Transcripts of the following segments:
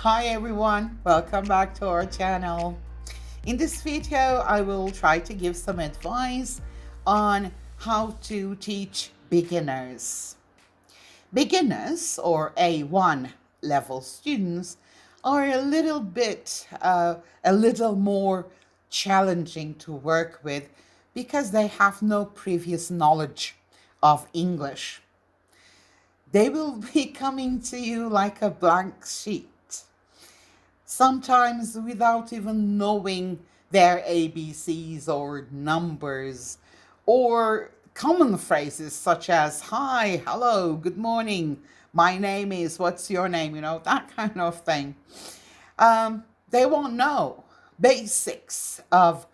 Hi everyone, welcome back to our channel. In this video, I will try to give some advice on how to teach beginners. Beginners or A1 level students are a little more challenging to work with because they have no previous knowledge of English. They will be coming to you like a blank sheet, sometimes without even knowing their ABCs or numbers, or common phrases such as hi, hello, good morning, my name is, what's your name, that kind of thing. They won't know basics of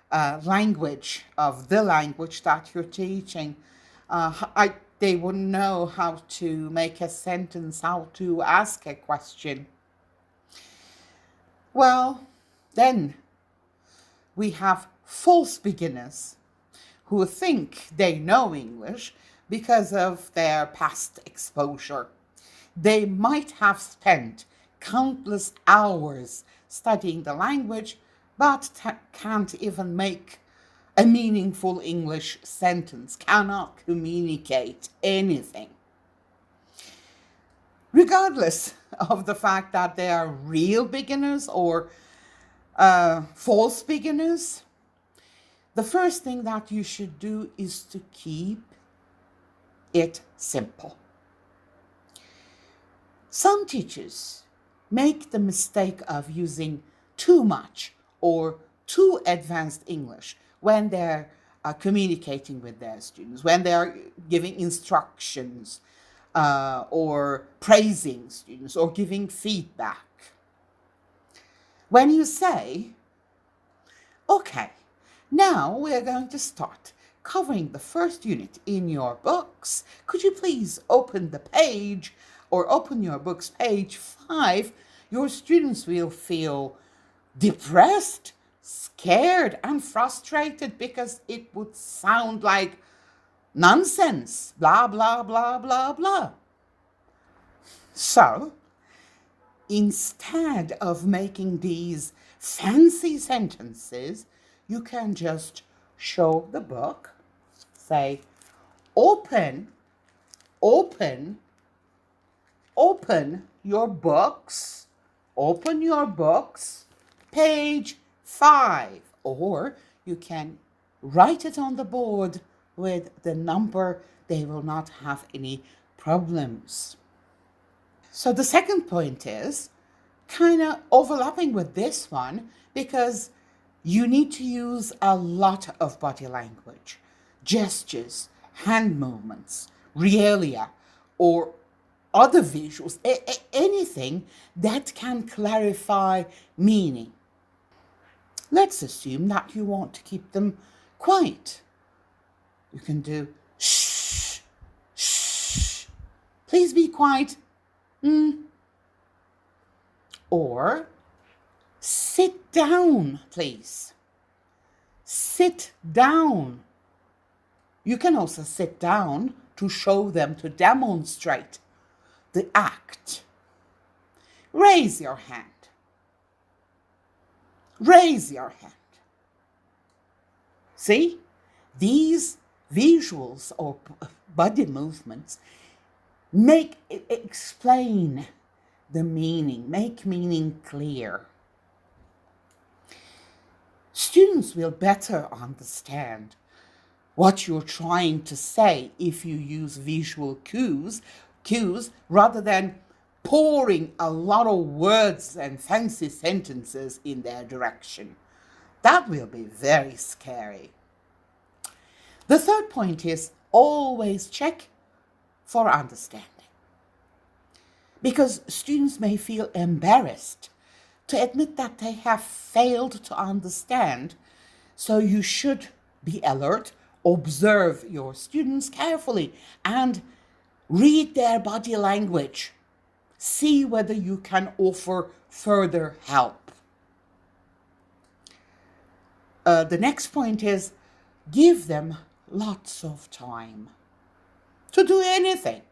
the language that you're teaching. They wouldn't know how to make a sentence, how to ask a question. Well, then we have false beginners who think they know English because of their past exposure. They might have spent countless hours studying the language, but can't even make a meaningful English sentence, cannot communicate anything. Regardless of the fact that they are real beginners or false beginners, the first thing that you should do is to keep it simple. Some teachers make the mistake of using too much or too advanced English when they're communicating with their students, when they're giving instructions or praising students or giving feedback. When you say, okay, now we're going to start covering the first unit in your books. Could you please open the page or open your books page 5? Your students will feel depressed, scared, and frustrated because it would sound like nonsense, blah, blah, blah, blah, blah. So, instead of making these fancy sentences, you can just show the book, say, open, open, open your books, page 5. Or you can write it on the board with the number. They will not have any problems. So the second point is kind of overlapping with this one because you need to use a lot of body language, gestures, hand movements, realia, or other visuals, anything that can clarify meaning. Let's assume that you want to keep them quiet. You can do shh, shh, please be quiet. Or sit down, please. Sit down. You can also sit down to show them, to demonstrate the act. Raise your hand. Raise your hand. See, these visuals or body movements explain the meaning, make meaning clear. Students will better understand what you're trying to say if you use visual cues rather than pouring a lot of words and fancy sentences in their direction. That will be very scary. The third point is always check for understanding. Because students may feel embarrassed to admit that they have failed to understand, so you should be alert, observe your students carefully, and read their body language. See whether you can offer further help. The next point is give them lots of time to do anything.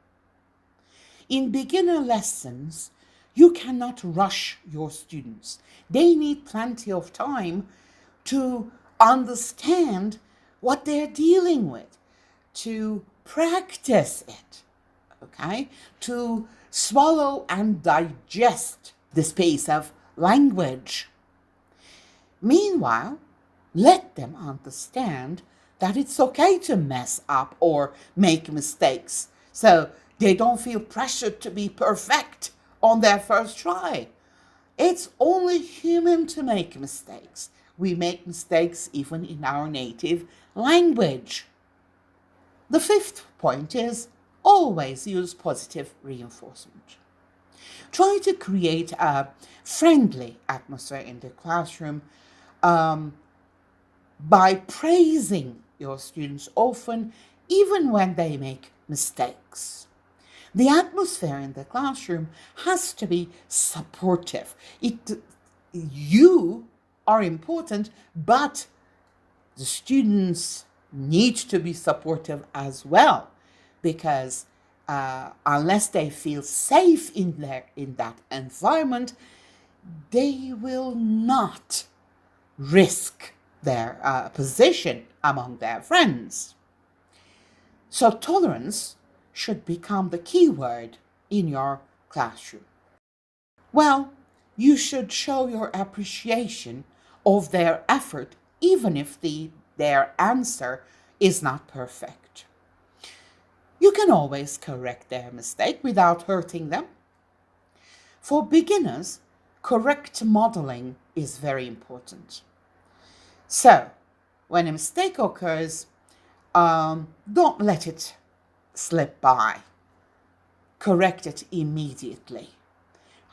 In beginner lessons, You cannot rush your students. They need plenty of time to understand what they're dealing with, to practice it, okay? To swallow and digest this piece of language. Meanwhile, let them understand that it's okay to mess up or make mistakes, so they don't feel pressured to be perfect on their first try. It's only human to make mistakes. We make mistakes even in our native language. The fifth point is always use positive reinforcement. Try to create a friendly atmosphere in the classroom by praising your students often, even when they make mistakes. The atmosphere in the classroom has to be supportive. You are important, but the students need to be supportive as well, because unless they feel safe in that environment, they will not risk their position among their friends. So tolerance should become the key word in your classroom. Well, you should show your appreciation of their effort, even if their answer is not perfect. You can always correct their mistake without hurting them. For beginners, correct modeling is very important. So, when a mistake occurs, don't let it slip by. Correct it immediately.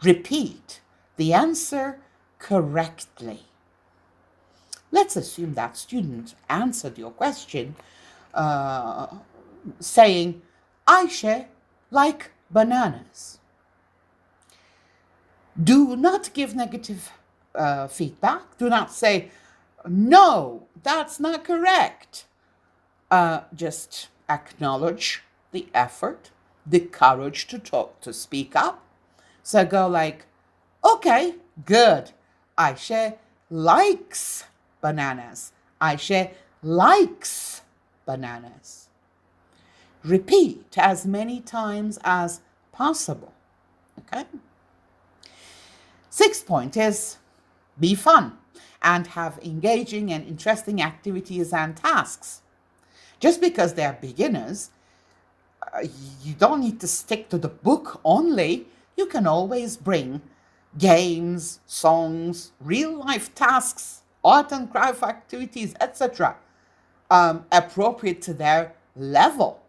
Repeat the answer correctly. Let's assume that student answered your question saying, Ayşe like bananas. Do not give negative feedback. Do not say, no, that's not correct. Just acknowledge the effort, the courage to talk, to speak up. So go like, okay, good. Ayşe likes bananas. Ayşe likes bananas. Repeat as many times as possible. Okay? Sixth point is be fun and have engaging and interesting activities and tasks. Just because they're beginners, you don't need to stick to the book only. You can always bring games, songs, real-life tasks, art and craft activities, etc., appropriate to their level.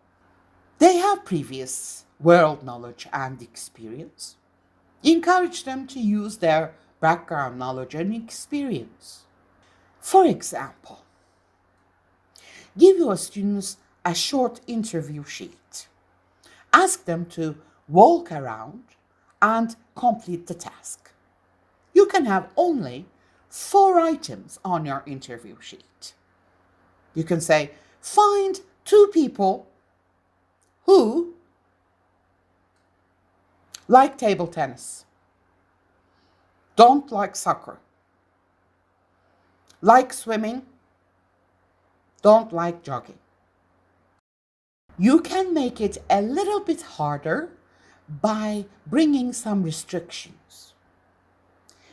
They have previous world knowledge and experience. Encourage them to use their background knowledge and experience. For example, give your students a short interview sheet. Ask them to walk around and complete the task. You can have only 4 items on your interview sheet. You can say, find 2 people who like table tennis, don't like soccer, like swimming, don't like jogging. You can make it a little bit harder by bringing some restrictions.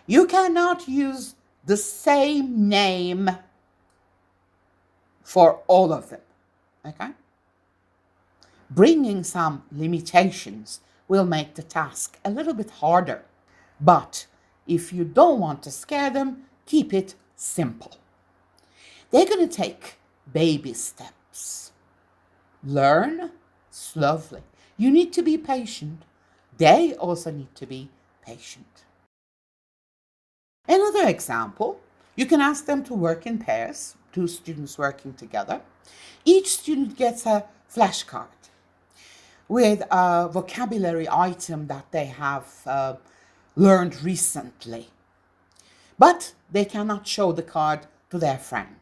You cannot use the same name for all of them, okay? Bringing some limitations will make the task a little bit harder. But if you don't want to scare them, keep it simple. They're going to take baby steps. Learn slowly. You need to be patient. They also need to be patient. Another example, you can ask them to work in pairs, 2 students working together. Each student gets a flashcard with a vocabulary item that they have learned recently. But they cannot show the card to their friend.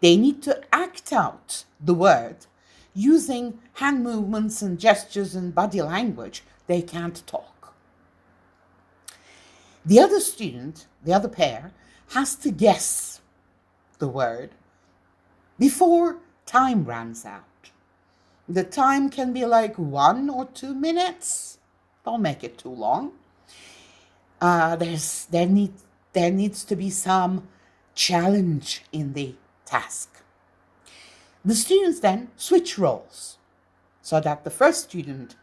They need to act out the word using hand movements and gestures and body language. They can't talk. The other student, the other pair, has to guess the word before time runs out. The time can be like 1 or 2 minutes. Don't make it too long. There needs to be some challenge in the task. The students then switch roles so that the first student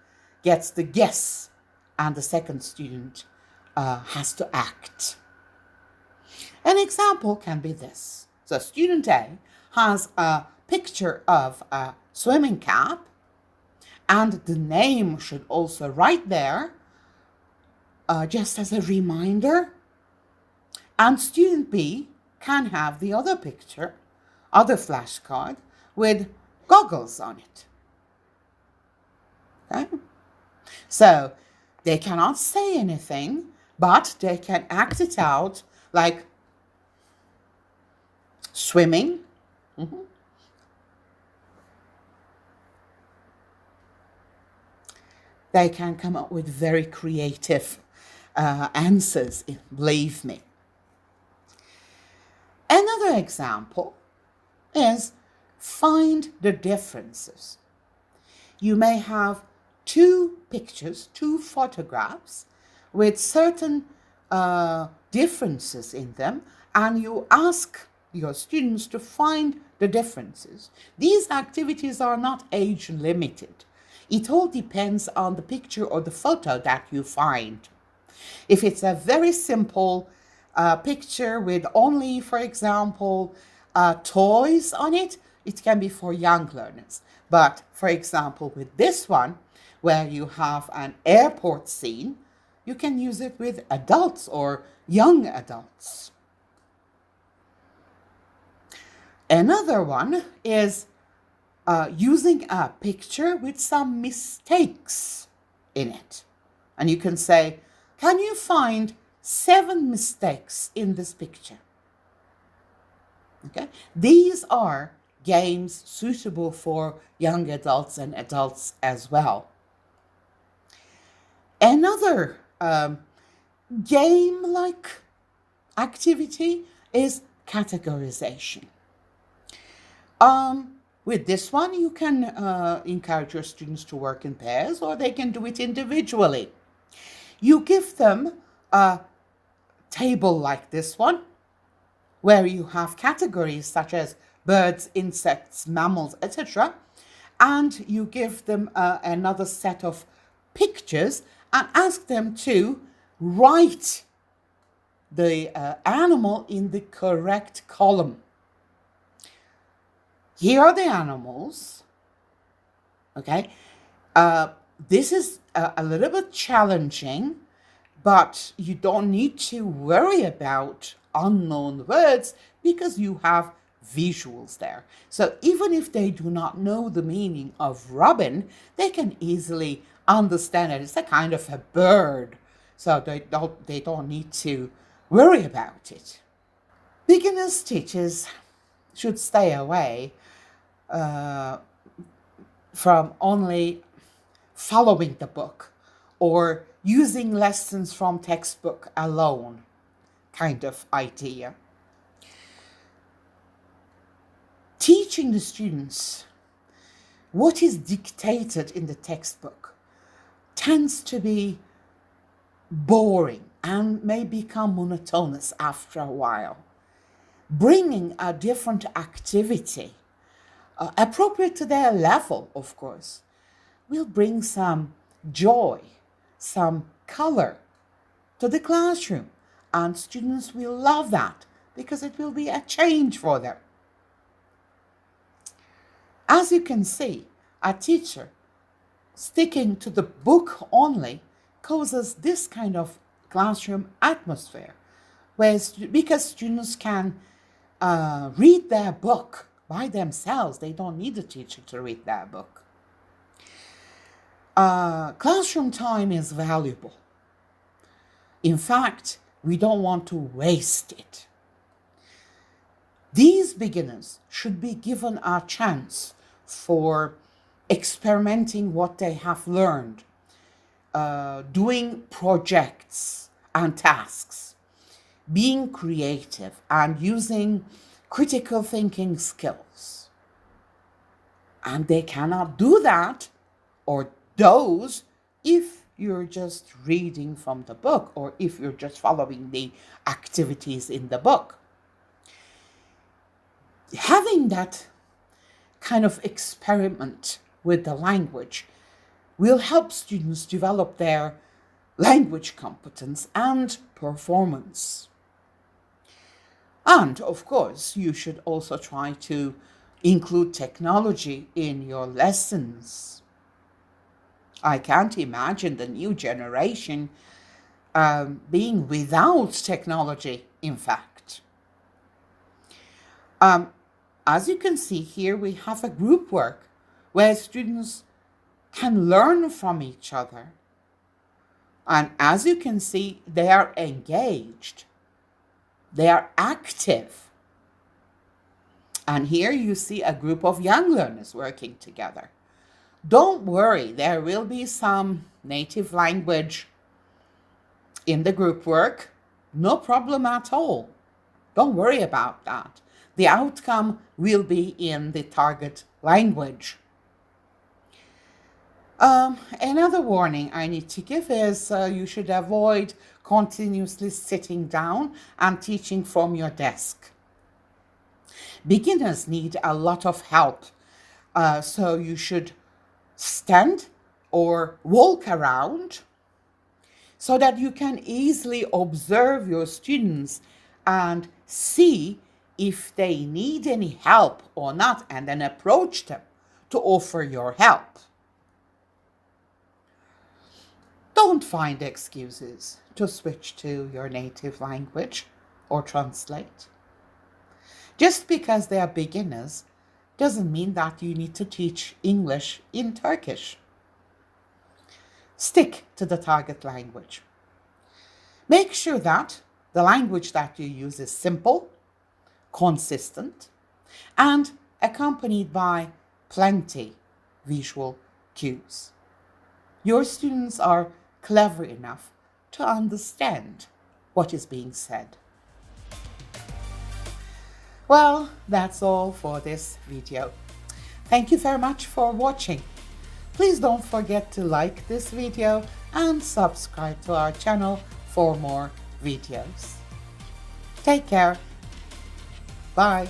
gets the guess and the second student has to act. An example can be this. So student A has a picture of a swimming cap, and the name should also write there, just as a reminder. And student B can have the other picture, other flashcard, with goggles on it. Okay? So they cannot say anything, but they can act it out, like swimming. Mm-hmm. They can come up with very creative answers, believe me. Another example is find the differences. You may have two pictures, two photographs with certain differences in them, and you ask your students to find the differences. These activities are not age limited. It all depends on the picture or the photo that you find. If it's a very simple picture with only, for example, toys on it, it can be for young learners. But for example, with this one, where you have an airport scene, you can use it with adults or young adults. Another one is using a picture with some mistakes in it. And you can say, can you find 7 mistakes in this picture? Okay, these are games suitable for young adults and adults as well. Another game-like activity is categorization. With this one, you can encourage your students to work in pairs, or they can do it individually. You give them a table like this one, where you have categories such as birds, insects, mammals, etc. And you give them another set of pictures and ask them to write the animal in the correct column. Here are the animals. Okay. This is a little bit challenging, but you don't need to worry about unknown words because you have visuals there. So even if they do not know the meaning of robin, they can easily understand it. It's a kind of a bird, so they don't need to worry about it. Beginners teachers should stay away from only following the book or using lessons from textbook alone kind of idea. Teaching the students what is dictated in the textbook tends to be boring and may become monotonous after a while. Bringing a different activity, appropriate to their level, of course, will bring some joy, some color to the classroom, and students will love that because it will be a change for them. As you can see, a teacher sticking to the book only causes this kind of classroom atmosphere, because students can read their book by themselves. They don't need the teacher to read their book. Classroom time is valuable. In fact, we don't want to waste it. These beginners should be given a chance for experimenting what they have learned, doing projects, and tasks, being creative and using critical thinking skills. And they cannot do that or those if you're just reading from the book or if you're just following the activities in the book. Having that kind of experiment with the language will help students develop their language competence and performance. And of course, you should also try to include technology in your lessons. I can't imagine the new generation being without technology, in fact. As you can see here, we have a group work where students can learn from each other. And as you can see, they are engaged. They are active. And here you see a group of young learners working together. Don't worry, there will be some native language in the group work. No problem at all. Don't worry about that. The outcome will be in the target language. Another warning I need to give is you should avoid continuously sitting down and teaching from your desk. Beginners need a lot of help, so you should stand or walk around so that you can easily observe your students and see if they need any help or not, and then approach them to offer your help. Don't find excuses to switch to your native language or translate. Just because they are beginners doesn't mean that you need to teach English in Turkish. Stick to the target language. Make sure that the language that you use is simple, consistent, and accompanied by plenty visual cues. Your students are clever enough to understand what is being said. Well, that's all for this video. Thank you very much for watching. Please don't forget to like this video and subscribe to our channel for more videos. Take care. Bye.